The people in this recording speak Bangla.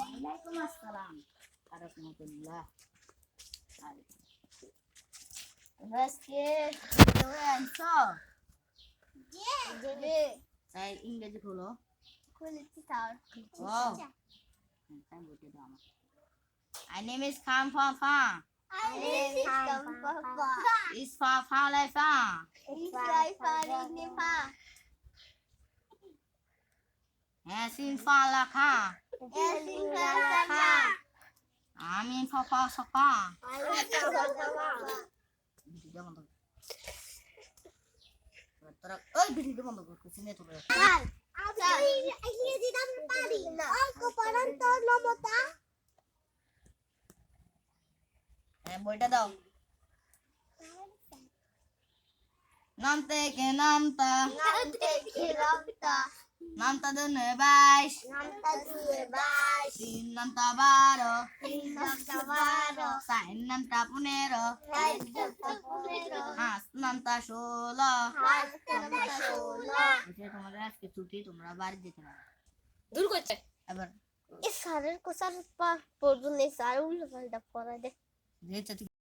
ওয়ালাইকুম আসসালাম রাহমাতুল্লাহ। আজকে তুমি আনছো? তাই ইংরেজি খোলো। Wow. My name is Kham Fa Fa. Is Fa Fa like Fa. Yes in Fa la Kha. Amin Fa Fa Sa Fa. ওই ভিডিও বন্ধ কর কিছু নেই তোরা ইংরেজি নাম পারি না অঙ্ক পড়ান তো নমতা হ্যাঁ বইটা দাও নাম থেকে নামতা নামতা দুনে 22 তিন নামতা 12 সাইন নামতা 15 হাস নামতা 16 তোমাদের আজকে ছুটি তোমরা বাড়ি যেতে পারো দূর করছে এবার এই সারের কোসার পা পর্যন্ত সার উল্টো পাল্টা পড়া দে